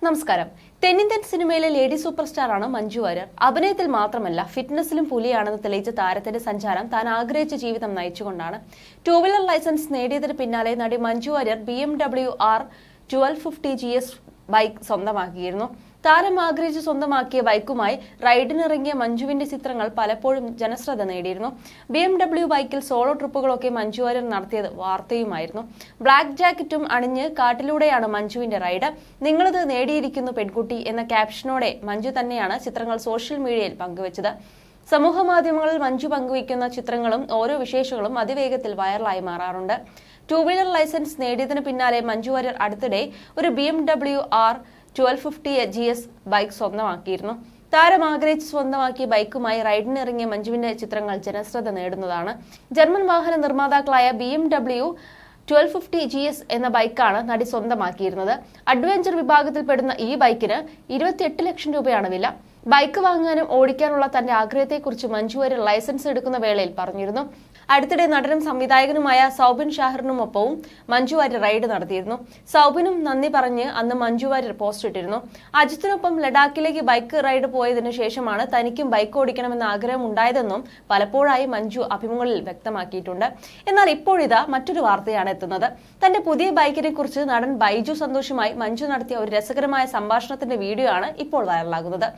നമസ്കാരം. തെന്നിന്ത്യൻ സിനിമയിലെ ലേഡി സൂപ്പർ സ്റ്റാറാണ് മഞ്ജു വാര്യർ. അഭിനയത്തിൽ മാത്രമല്ല ഫിറ്റ്നസിലും പുലിയാണെന്ന് തെളിയിച്ച താരത്തിന്റെ സഞ്ചാരം താൻ ആഗ്രഹിച്ച ജീവിതം നയിച്ചുകൊണ്ടാണ്. 2 വീലർ ലൈസൻസ് നേടിയതിന് പിന്നാലെ നടി Manju Warrier BMW R 1250 GS bike സ്വന്തമാക്കിയിരുന്നു. താരം ആഗ്രഹിച്ച് സ്വന്തമാക്കിയ ബൈക്കുമായി റൈഡിനിറങ്ങിയ മഞ്ജുവിന്റെ ചിത്രങ്ങൾ പലപ്പോഴും ജനശ്രദ്ധ നേടിയിരുന്നു. BMW ബൈക്കിൽ സോളോ ട്രിപ്പുകളൊക്കെ മഞ്ജു വാര്യർ നടത്തിയത് വാർത്തയുമായിരുന്നു. ബ്ലാക്ക് ജാക്കറ്റും അണിഞ്ഞ് കാട്ടിലൂടെയാണ് മഞ്ജുവിന്റെ റൈഡ്. നിങ്ങളിത് നേടിയിരിക്കുന്നു പെൺകുട്ടി എന്ന ക്യാപ്ഷനോടെ മഞ്ജു തന്നെയാണ് ചിത്രങ്ങൾ സോഷ്യൽ മീഡിയയിൽ പങ്കുവച്ചത്. സമൂഹ മാധ്യമങ്ങളിൽ മഞ്ജു പങ്കുവയ്ക്കുന്ന ചിത്രങ്ങളും ഓരോ വിശേഷങ്ങളും അതിവേഗത്തിൽ വൈറലായി മാറാറുണ്ട്. 2 വീലർ ലൈസൻസ് നേടിയതിനു പിന്നാലെ മഞ്ജു വാര്യർ അടുത്തിടെ ഒരു BMW R 1250 GS ബൈക്ക് സ്വന്തമാക്കിയിരുന്നു. താരം ആഗ്രഹിച്ച് സ്വന്തമാക്കിയ ബൈക്കുമായി റൈഡിനിറങ്ങിയ മഞ്ജുവിന്റെ ചിത്രങ്ങൾ ജനശ്രദ്ധ നേടുന്നതാണ്. ജർമ്മൻ വാഹന നിർമ്മാതാക്കളായ BMW 1250 GS എന്ന ബൈക്കാണ് നടി സ്വന്തമാക്കിയിരുന്നത്. അഡ്വഞ്ചർ വിഭാഗത്തിൽപ്പെടുന്ന ഈ ബൈക്കിന് 28 ലക്ഷം രൂപയാണ് വില. ബൈക്ക് വാങ്ങാനും ഓടിക്കാനുള്ള തന്റെ ആഗ്രഹത്തെക്കുറിച്ച് മഞ്ജു വാര്യർ ലൈസൻസ് എടുക്കുന്ന വേളയിൽ പറഞ്ഞിരുന്നു. അടുത്തിടെ നടനും സംവിധായകനുമായ സൗബിൻ ഷാഹിറിനുമൊപ്പവും മഞ്ജു വാര്യർ റൈഡ് നടത്തിയിരുന്നു. സൗബിനും നന്ദി പറഞ്ഞ് അന്ന് മഞ്ജു വാര്യർ പോസ്റ്റ് ഇട്ടിരുന്നു. അജിത്തിനൊപ്പം ലഡാക്കിലേക്ക് ബൈക്ക് റൈഡ് പോയതിനു ശേഷമാണ് തനിക്കും ബൈക്ക് ഓടിക്കണമെന്ന ആഗ്രഹം ഉണ്ടായതെന്നും പലപ്പോഴായി മഞ്ജു അഭിമുഖങ്ങളിൽ വ്യക്തമാക്കിയിട്ടുണ്ട്. എന്നാൽ ഇപ്പോഴിതാ മറ്റൊരു വാർത്തയാണ് എത്തുന്നത്. തന്റെ പുതിയ ബൈക്കിനെ കുറിച്ച് നടൻ ബൈജു സന്തോഷുമായി മഞ്ജു നടത്തിയ ഒരു രസകരമായ സംഭാഷണത്തിന്റെ വീഡിയോ ആണ് ഇപ്പോൾ വൈറലാകുന്നത്.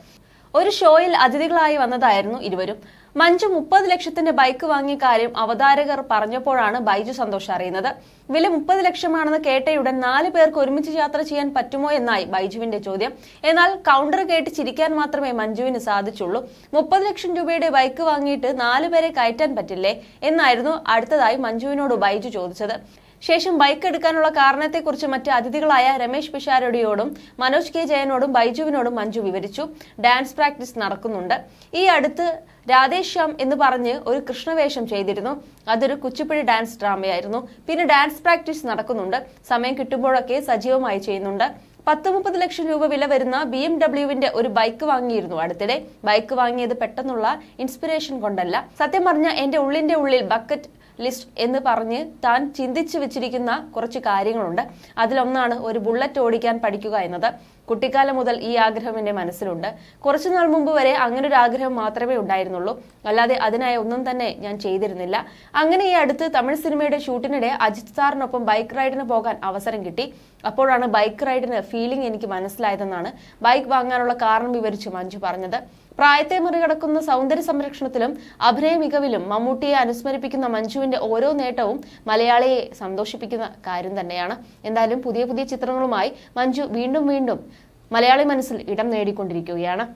ഒരു ഷോയിൽ അതിഥികളായി വന്നതായിരുന്നു ഇരുവരും. മഞ്ജു 30 ലക്ഷത്തിന്റെ ബൈക്ക് വാങ്ങിയ കാര്യം അവതാരകർ പറഞ്ഞപ്പോഴാണ് ബൈജു സന്തോഷ് അറിയുന്നത്. വില 30 ലക്ഷമാണെന്ന് കേട്ടയുടൻ 4 പേർക്ക് ഒരുമിച്ച് യാത്ര ചെയ്യാൻ പറ്റുമോ എന്നായി ബൈജുവിന്റെ ചോദ്യം. എന്നാൽ കൗണ്ടർ കേട്ട് ചിരിക്കാൻ മാത്രമേ മഞ്ജുവിന് സാധിച്ചുള്ളൂ. 30 ലക്ഷം രൂപയുടെ ബൈക്ക് വാങ്ങിയിട്ട് 4 പേരെ കയറ്റാൻ പറ്റില്ലേ എന്നായിരുന്നു അടുത്തതായി മഞ്ജുവിനോട് ബൈജു ചോദിച്ചത്. ശേഷം ബൈക്ക് എടുക്കാനുള്ള കാരണത്തെക്കുറിച്ച് മറ്റ് അതിഥികളായ രമേശ് പിഷാരടിയോടും മനോജ് കെ ജയനോടും ബൈജുവിനോടും മഞ്ജു വിവരിച്ചു. ഡാൻസ് പ്രാക്ടീസ് നടക്കുന്നുണ്ട്. ഈ അടുത്ത് രാധേശ്യാം എന്ന് പറഞ്ഞ് ഒരു കൃഷ്ണവേഷം ചെയ്തിരുന്നു. അതൊരു കുച്ചിപ്പുഴി ഡാൻസ് ഡ്രാമയായിരുന്നു. പിന്നെ ഡാൻസ് പ്രാക്ടീസ് നടക്കുന്നുണ്ട്. സമയം കിട്ടുമ്പോഴൊക്കെ സജീവമായി ചെയ്യുന്നുണ്ട്. 10-30 ലക്ഷം രൂപ വില വരുന്ന BMWവിന്റെ ഒരു ബൈക്ക് വാങ്ങിയിരുന്നു അടുത്തിടെ. ബൈക്ക് വാങ്ങിയത് പെട്ടെന്നുള്ള ഇൻസ്പിറേഷൻ കൊണ്ടല്ല. സത്യം പറഞ്ഞ എന്റെ ഉള്ളിന്റെ ഉള്ളിൽ ബക്കറ്റ് ലിസ്റ്റ് എന്ന് പറഞ്ഞ് താൻ ചിന്തിച്ചു വെച്ചിരിക്കുന്ന കുറച്ച് കാര്യങ്ങളുണ്ട്. അതിലൊന്നാണ് ഒരു ബുള്ളറ്റ് ഓടിക്കാൻ പഠിക്കുക എന്നത്. കുട്ടിക്കാലം മുതൽ ഈ ആഗ്രഹം എന്റെ മനസ്സിലുണ്ട്. കുറച്ചുനാൾ മുമ്പ് വരെ അങ്ങനെ ഒരു ആഗ്രഹം മാത്രമേ ഉണ്ടായിരുന്നുള്ളൂ. അല്ലാതെ അതിനായി ഒന്നും തന്നെ ഞാൻ ചെയ്തിരുന്നില്ല. അങ്ങനെ ഈ അടുത്ത് തമിഴ് സിനിമയുടെ ഷൂട്ടിനിടെ അജിത് സാറിനൊപ്പം ബൈക്ക് റൈഡിന് പോകാൻ അവസരം കിട്ടി. അപ്പോഴാണ് ബൈക്ക് റൈഡിന് ഫീലിംഗ് എനിക്ക് മനസ്സിലായതെന്നാണ് ബൈക്ക് വാങ്ങാനുള്ള കാരണം വിവരിച്ച് മഞ്ജു പറഞ്ഞത്. പ്രായത്തെ മറികടക്കുന്ന സൗന്ദര്യ സംരക്ഷണത്തിലും അഭിനയ മികവിലും മമ്മൂട്ടിയെ അനുസ്മരിപ്പിക്കുന്ന മഞ്ജുവിന്റെ ഓരോ നേട്ടവും മലയാളിയെ സന്തോഷിപ്പിക്കുന്ന കാര്യം തന്നെയാണ്. എന്തായാലും പുതിയ പുതിയ ചിത്രങ്ങളുമായി മഞ്ജു വീണ്ടും മലയാളി മനസ്സിൽ ഇടം നേടിക്കൊണ്ടിരിക്കുകയാണ്.